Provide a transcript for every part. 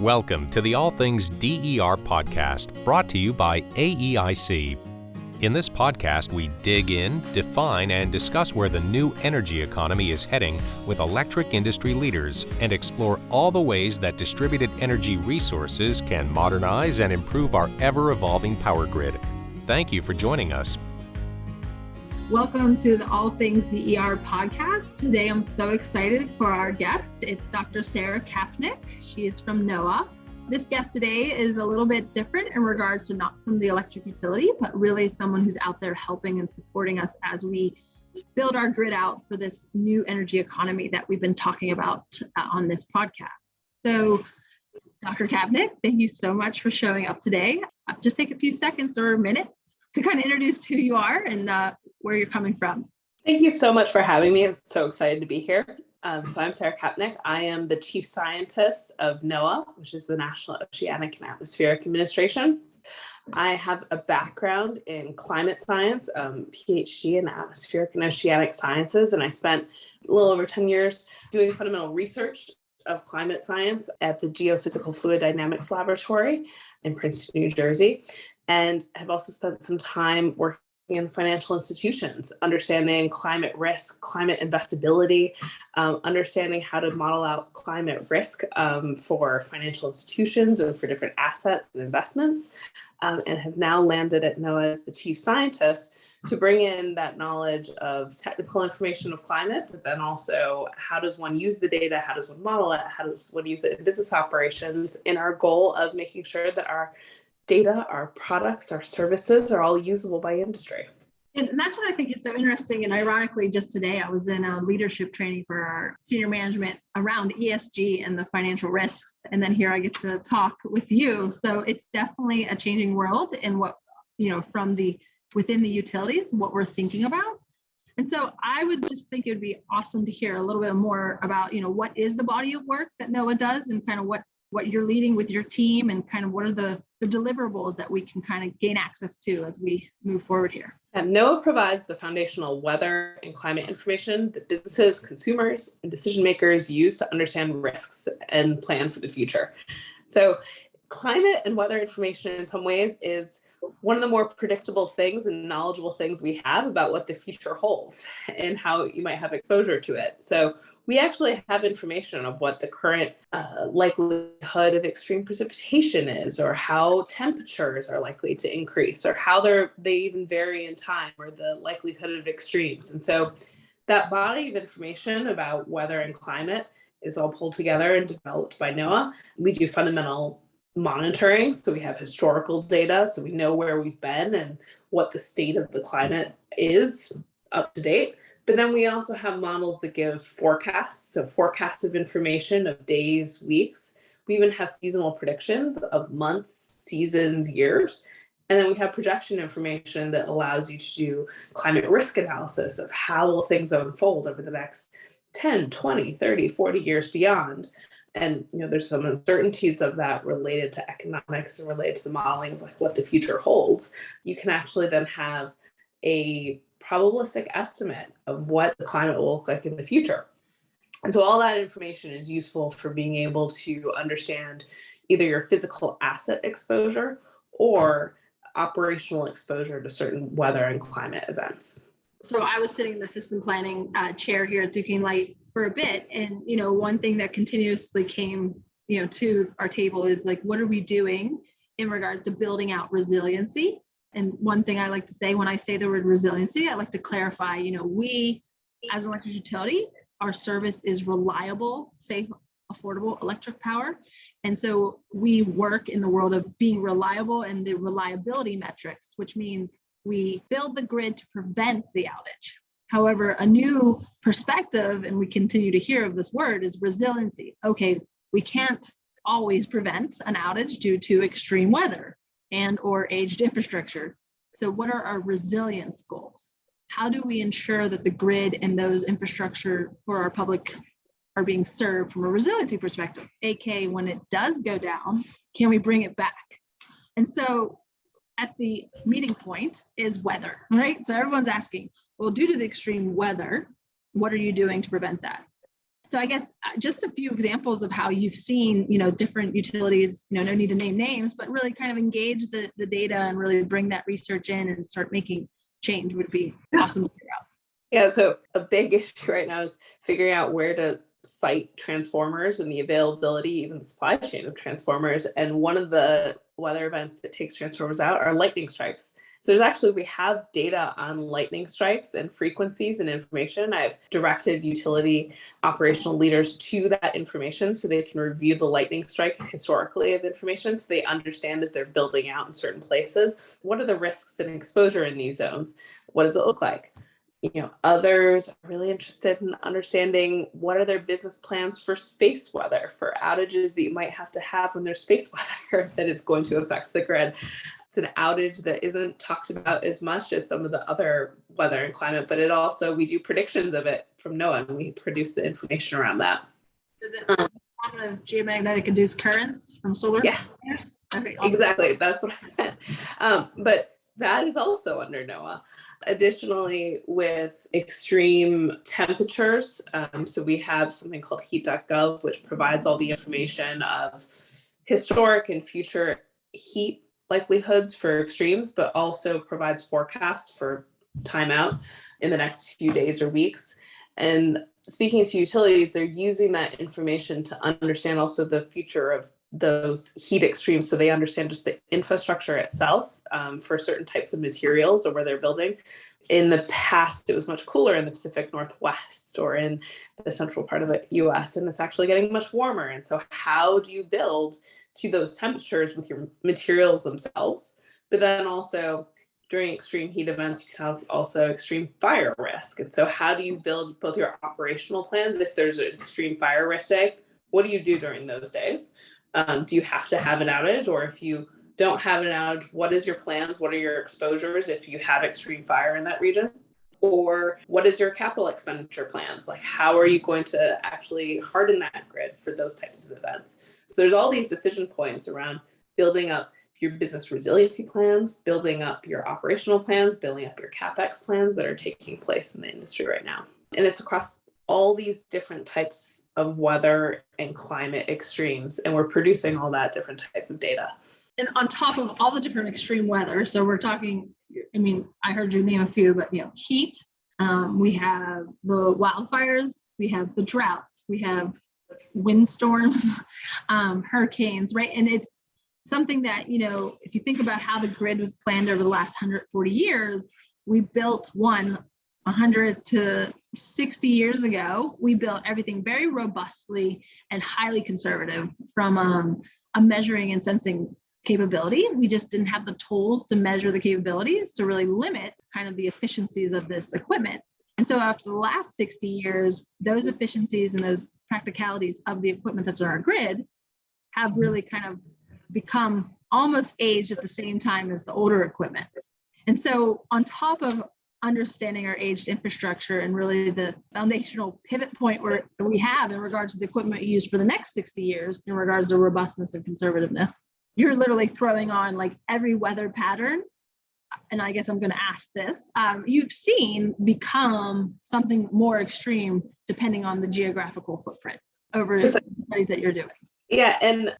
Welcome to the All Things DER podcast, brought to you by AEIC. In this podcast, we dig in, define, and discuss where the new energy economy is heading with electric industry leaders and explore all the ways that distributed energy resources can modernize and improve our ever-evolving power grid. Thank you for joining us. Welcome to the All Things DER podcast. Today, I'm so excited for our guest. It's Dr. Sarah Kapnick. She is from NOAA. This guest today is a little bit different in regards to not from the electric utility, but really someone who's out there helping and supporting us as we build our grid out for this new energy economy that we've been talking about on this podcast. So, Dr. Kapnick, thank you so much for showing up today. Just take a few seconds or minutes to kind of introduce who you are and where you're coming from. Thank you so much for having me. I'm so excited to be here. So I'm Sarah Kapnick. I am the Chief Scientist of NOAA, which is the National Oceanic and Atmospheric Administration. I have a background in climate science, PhD in atmospheric and oceanic sciences, and I spent a little over 10 years doing fundamental research of climate science at the Geophysical Fluid Dynamics Laboratory in Princeton, New Jersey, and have also spent some time working in financial institutions, understanding climate risk, climate investability, understanding how to model out climate risk for financial institutions and for different assets and investments, and have now landed at NOAA as the chief scientist to bring in that knowledge of technical information of climate, but then also how does one use the data, how does one model it, how does one use it in business operations, in our goal of making sure that our data, our products, our services are all usable by industry. And that's what I think is so interesting. And ironically, just today, I was in a leadership training for our senior management around ESG and the financial risks. And then here I get to talk with you. So it's definitely a changing world in what, from within the utilities, what we're thinking about. And so I would just think it would be awesome to hear a little bit more about, what is the body of work that NOAA does and kind of what you're leading with your team and kind of what are the deliverables that we can kind of gain access to as we move forward here. And NOAA provides the foundational weather and climate information that businesses, consumers, and decision makers use to understand risks and plan for the future. So climate and weather information in some ways is one of the more predictable things and knowledgeable things we have about what the future holds and how you might have exposure to it. So we actually have information of what the current likelihood of extreme precipitation is, or how temperatures are likely to increase, or how they even vary in time, or the likelihood of extremes. And so that body of information about weather and climate is all pulled together and developed by NOAA. We do fundamental monitoring, so we have historical data, so we know where we've been and what the state of the climate is up to date. But then we also have models that give forecasts, so forecasts of information of days, weeks. We even have seasonal predictions of months, seasons, years. And then we have projection information that allows you to do climate risk analysis of how will things unfold over the next 10, 20, 30, 40 years beyond. And there's some uncertainties of that related to economics and related to the modeling of what the future holds. You can actually then have a probabilistic estimate of what the climate will look like in the future. And so all that information is useful for being able to understand either your physical asset exposure or operational exposure to certain weather and climate events. So I was sitting in the system planning chair here at Duke Light for a bit. And, one thing that continuously came, to our table is like, what are we doing in regards to building out resiliency? And one thing I like to say when I say the word resiliency, I like to clarify, we as an electric utility, our service is reliable, safe, affordable electric power. And so we work in the world of being reliable and the reliability metrics, which means we build the grid to prevent the outage. However, a new perspective, and we continue to hear of this word, is resiliency. Okay, we can't always prevent an outage due to extreme weather and or aged infrastructure. So what are our resilience goals? How do we ensure that the grid and those infrastructure for our public are being served from a resiliency perspective? AK, when it does go down, can we bring it back? And so at the meeting point is weather, right? So everyone's asking, well, due to the extreme weather, what are you doing to prevent that? So I guess just a few examples of how you've seen, different utilities, no need to name names, but really kind of engage the data and really bring that research in and start making change would be awesome to figure out. Yeah, so a big issue right now is figuring out where to site transformers and the availability, even the supply chain of transformers. And one of the weather events that takes transformers out are lightning strikes. So we have data on lightning strikes and frequencies and information. I've directed utility operational leaders to that information so they can review the lightning strike historically of information so they understand as they're building out in certain places, what are the risks and exposure in these zones? What does it look like? Others are really interested in understanding what are their business plans for space weather, for outages that you might have to have when there's space weather that is going to affect the grid. It's an outage that isn't talked about as much as some of the other weather and climate, but we do predictions of it from NOAA and we produce the information around that. The phenomenon of geomagnetic induced currents from solar? Yes, okay, awesome. Exactly. That's what I meant. But that is also under NOAA. Additionally, with extreme temperatures, so we have something called heat.gov, which provides all the information of historic and future heat likelihoods for extremes, but also provides forecasts for timeout in the next few days or weeks. And speaking to utilities, they're using that information to understand also the future of those heat extremes, so they understand just the infrastructure itself for certain types of materials or where they're building. In the past, it was much cooler in the Pacific Northwest or in the central part of the US, and it's actually getting much warmer. And so how do you build to those temperatures with your materials themselves? But then also during extreme heat events, you can have also extreme fire risk. And so how do you build both your operational plans if there's an extreme fire risk day? What do you do during those days? Do you have to have an outage? Or if you don't have an outage, what is your plans? What are your exposures if you have extreme fire in that region? Or what is your capital expenditure plans? Like, how are you going to actually harden that grid for those types of events? So there's all these decision points around building up your business resiliency plans, building up your operational plans, building up your CapEx plans that are taking place in the industry right now. And it's across all these different types of weather and climate extremes, and we're producing all that different types of data. And on top of all the different extreme weather, so we're talking, I heard you name a few, but heat, we have the wildfires, we have the droughts, we have windstorms, hurricanes, right? And it's something that, if you think about how the grid was planned over the last 140 years, we built 100 to 60 years ago, we built everything very robustly and highly conservative from a measuring and sensing capability. We just didn't have the tools to measure the capabilities to really limit kind of the efficiencies of this equipment. And so after the last 60 years, those efficiencies and those practicalities of the equipment that's on our grid have really kind of become almost aged at the same time as the older equipment. And so on top of understanding our aged infrastructure and really the foundational pivot point where we have in regards to the equipment used for the next 60 years in regards to robustness and conservativeness, you're literally throwing on like every weather pattern. And I guess I'm going to ask this, you've seen become something more extreme depending on the geographical footprint over the studies that you're doing. Yeah, and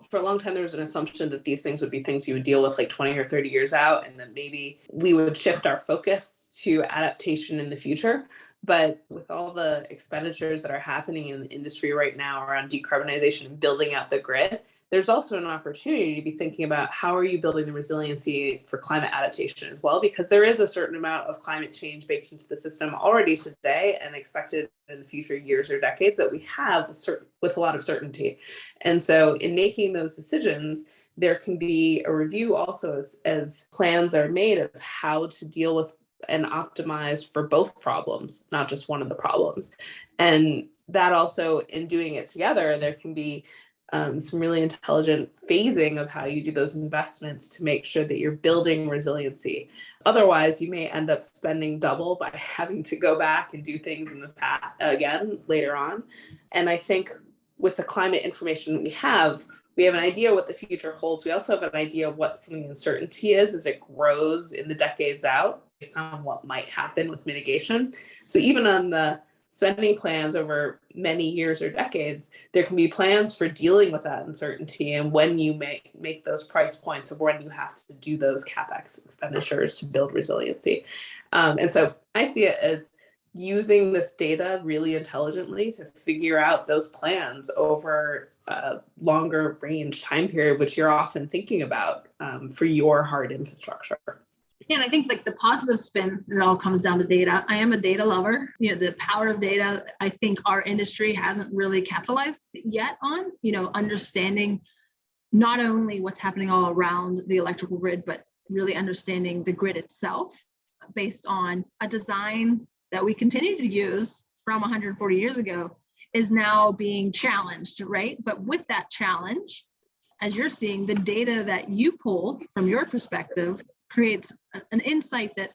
for a long time there was an assumption that these things would be things you would deal with like 20 or 30 years out, and then maybe we would shift our focus to adaptation in the future. But with all the expenditures that are happening in the industry right now around decarbonization and building out the grid, there's also an opportunity to be thinking about how are you building the resiliency for climate adaptation as well, because there is a certain amount of climate change baked into the system already today and expected in the future years or decades that we have with a lot of certainty. And so in making those decisions, there can be a review also as plans are made of how to deal with and optimize for both problems, not just one of the problems. And that also, in doing it together, there can be some really intelligent phasing of how you do those investments to make sure that you're building resiliency. Otherwise, you may end up spending double by having to go back and do things in the past again later on. And I think with the climate information we have an idea what the future holds. We also have an idea of what some of the uncertainty is as it grows in the decades out based on what might happen with mitigation. So even on the spending plans over many years or decades, there can be plans for dealing with that uncertainty and when you make those price points or when you have to do those CapEx expenditures to build resiliency. And so I see it as using this data really intelligently to figure out those plans over a longer range time period, which you're often thinking about for your hard infrastructure. Yeah, and I think like the positive spin, it all comes down to data. I am a data lover. The power of data, I think our industry hasn't really capitalized yet on, understanding not only what's happening all around the electrical grid, but really understanding the grid itself based on a design that we continue to use from 140 years ago is now being challenged, right? But with that challenge, as you're seeing, the data that you pull from your perspective creates an insight that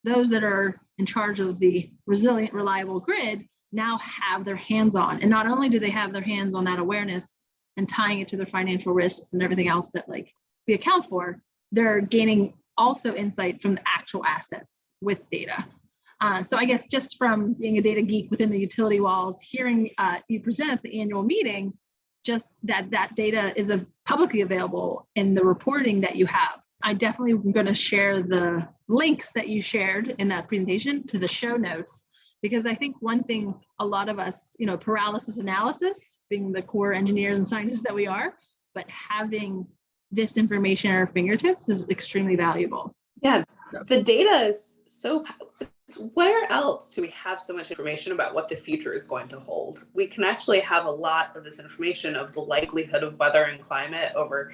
those that are in charge of the resilient, reliable grid now have their hands on. And not only do they have their hands on that awareness and tying it to their financial risks and everything else that like we account for, they're gaining also insight from the actual assets with data. So I guess just from being a data geek within the utility walls, hearing you present at the annual meeting, just that data is publicly available in the reporting that you have. I definitely am going to share the links that you shared in that presentation to the show notes, because I think one thing a lot of us, paralysis analysis, being the core engineers and scientists that we are, but having this information at our fingertips is extremely valuable. Yeah, the data is so, where else do we have so much information about what the future is going to hold? We can actually have a lot of this information of the likelihood of weather and climate over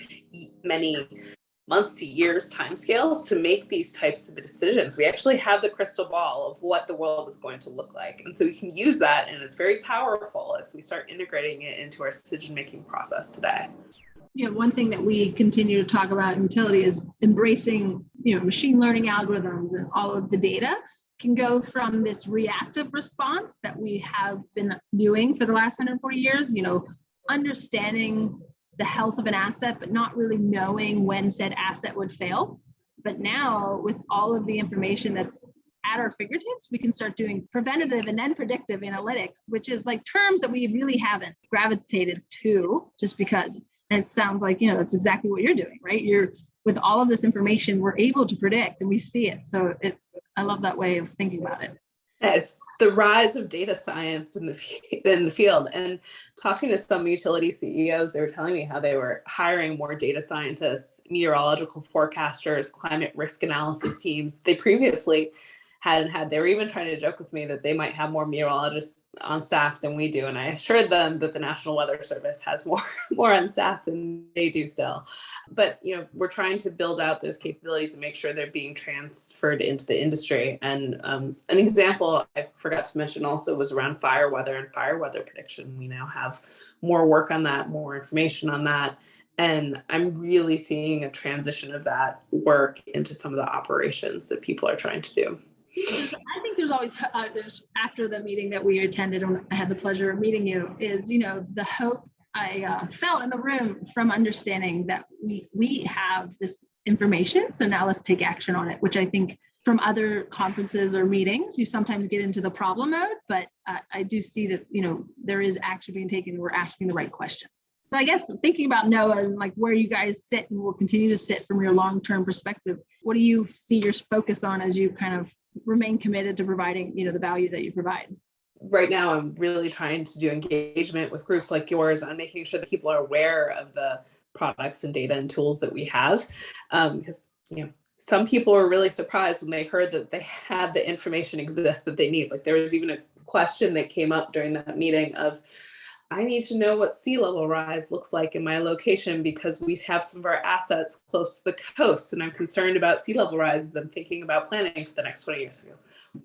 many months to years timescales to make these types of decisions. We actually have the crystal ball of what the world is going to look like. And so we can use that, and it's very powerful if we start integrating it into our decision-making process today. One thing that we continue to talk about in utility is embracing, machine learning algorithms, and all of the data can go from this reactive response that we have been doing for the last 140 years, understanding the health of an asset, but not really knowing when said asset would fail. But now with all of the information that's at our fingertips, we can start doing preventative and then predictive analytics, which is like terms that we really haven't gravitated to just because. And it sounds like, that's exactly what you're doing, right? With all of this information, we're able to predict and we see it. So I love that way of thinking about it. It's the rise of data science in the field. And talking to some utility CEOs, they were telling me how they were hiring more data scientists, meteorological forecasters, climate risk analysis teams. They previously hadn't had. They were even trying to joke with me that they might have more meteorologists on staff than we do. And I assured them that the National Weather Service has more on staff than they do still. But, we're trying to build out those capabilities and make sure they're being transferred into the industry. And an example I forgot to mention also was around fire weather and fire weather prediction. We now have more work on that, more information on that. And I'm really seeing a transition of that work into some of the operations that people are trying to do. I think there's always, there's after the meeting that we attended, and I had the pleasure of meeting you, is, the hope I felt in the room from understanding that we have this information. So now let's take action on it, which I think from other conferences or meetings, you sometimes get into the problem mode, but I do see that, there is action being taken. We're asking the right questions. So I guess thinking about NOAA and like where you guys sit and will continue to sit from your long-term perspective, what do you see your focus on as you kind of remain committed to providing, the value that you provide? Right now, I'm really trying to do engagement with groups like yours on making sure that people are aware of the products and data and tools that we have, because, some people were really surprised when they heard that they had the information exist that they need. Like there was even a question that came up during that meeting of, I need to know what sea level rise looks like in my location because we have some of our assets close to the coast and I'm concerned about sea level rise as I'm thinking about planning for the next 20 years. Ago,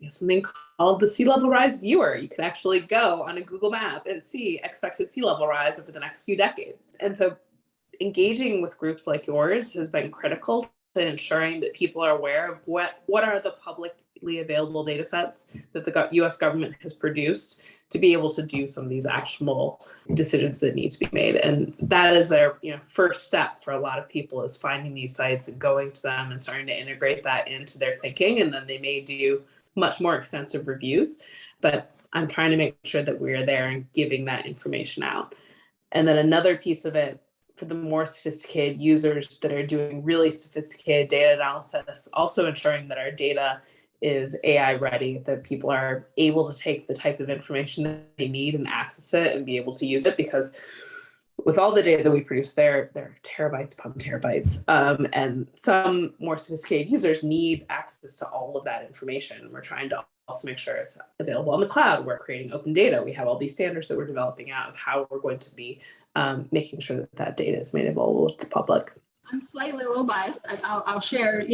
we have something called the Sea Level Rise Viewer. You can actually go on a Google map and see expected sea level rise over the next few decades. And so engaging with groups like yours has been critical to ensuring that people are aware of what are the publicly available data sets that the US government has produced to be able to do some of these actionable decisions that need to be made. And that is their first step for a lot of people, is finding these sites and going to them and starting to integrate that into their thinking. And then they may do much more extensive reviews. But I'm trying to make sure that we're there and giving that information out. And then another piece of it for the more sophisticated users that are doing really sophisticated data analysis, also ensuring that our data is AI ready, that people are able to take the type of information that they need and access it and be able to use it, because with all the data that we produce, there are terabytes upon terabytes, and some more sophisticated users need access to all of that information. We're trying to also make sure it's available on the cloud. We're creating open data. We have all these standards that we're developing out of how we're going to be making sure that that data is made available with the public. I'm slightly a little biased. I'll share,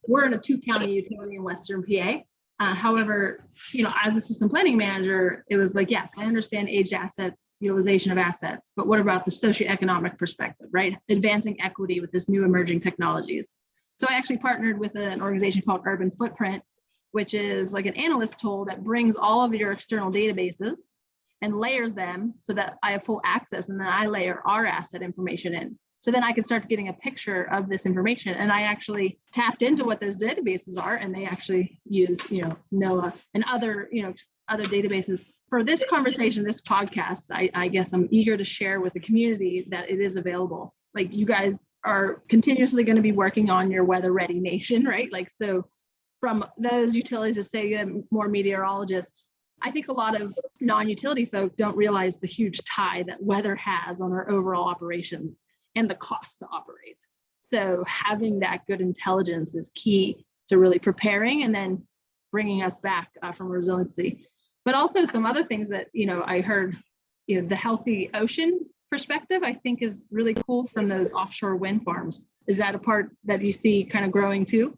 we're in a 2-county utility in Western PA. However, as a system planning manager, it was like, yes, I understand aged assets, utilization of assets, but what about the socioeconomic perspective, right? Advancing equity with this new emerging technologies. So I actually partnered with an organization called Urban Footprint, which is like an analyst tool that brings all of your external databases and layers them so that I have full access, and then I layer our asset information in. So then I can start getting a picture of this information. And I actually tapped into what those databases are, and they actually use, NOAA and other databases. For this conversation, this podcast, I guess I'm eager to share with the community that it is available. Like, you guys are continuously going to be working on your weather ready nation, right? Like, so from those utilities that say more meteorologists, I think a lot of non-utility folk don't realize the huge tie that weather has on our overall operations and the cost to operate. So having that good intelligence is key to really preparing and then bringing us back from resiliency. But also some other things that, I heard, the healthy ocean perspective, I think is really cool from those offshore wind farms. Is that a part that you see kind of growing too?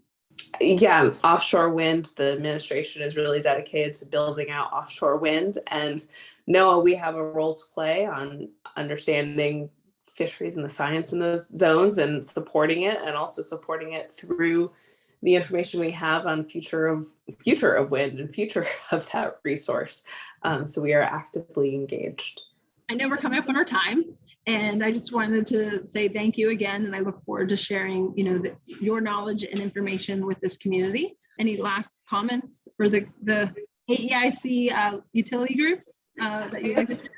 Yeah, offshore wind, the administration is really dedicated to building out offshore wind. And NOAA, we have a role to play on understanding fisheries and the science in those zones and supporting it, and also supporting it through the information we have on future of wind and future of that resource. So we are actively engaged. I know we're coming up on our time, and I just wanted to say thank you again, and I look forward to sharing, your knowledge and information with this community. Any last comments for the AEIC utility groups that you'd like to share?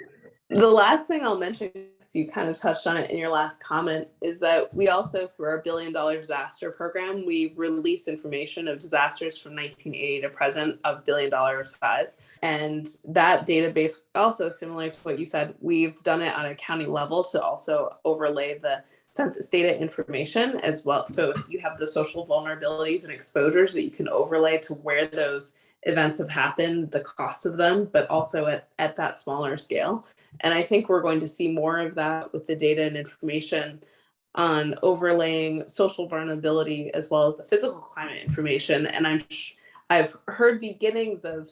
The last thing I'll mention, because you kind of touched on it in your last comment, is that we also, through our $1 billion disaster program, we release information of disasters from 1980 to present of $1 billion size. And that database, also similar to what you said, we've done it on a county level to also overlay the census data information as well. So you have the social vulnerabilities and exposures that you can overlay to where those events have happened, the cost of them, but also at that smaller scale. And I think we're going to see more of that with the data and information on overlaying social vulnerability as well as the physical climate information. And I've heard beginnings of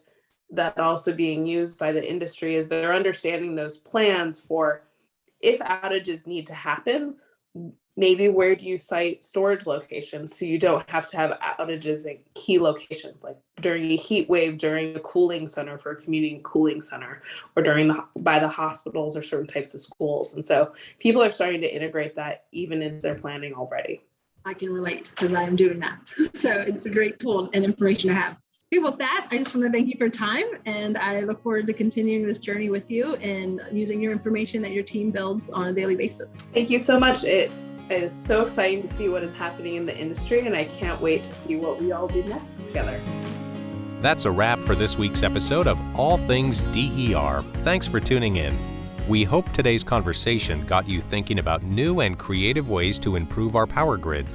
that also being used by the industry as they're understanding those plans for if outages need to happen, maybe where do you site storage locations so you don't have to have outages in key locations, like during a heat wave, during a cooling center for a community cooling center, or by the hospitals or certain types of schools. And so people are starting to integrate that even into their planning already. I can relate because I am doing that. So it's a great tool and information to have. With that, I just want to thank you for your time, and I look forward to continuing this journey with you and using your information that your team builds on a daily basis. Thank you so much. It is so exciting to see what is happening in the industry, and I can't wait to see what we all do next together. That's a wrap for this week's episode of All Things DER. Thanks for tuning in. We hope today's conversation got you thinking about new and creative ways to improve our power grid.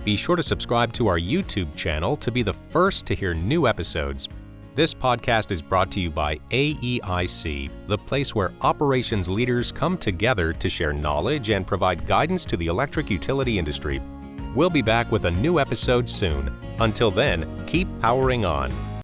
Be sure to subscribe to our YouTube channel to be the first to hear new episodes. This podcast is brought to you by AEIC, the place where operations leaders come together to share knowledge and provide guidance to the electric utility industry. We'll be back with a new episode soon. Until then, keep powering on.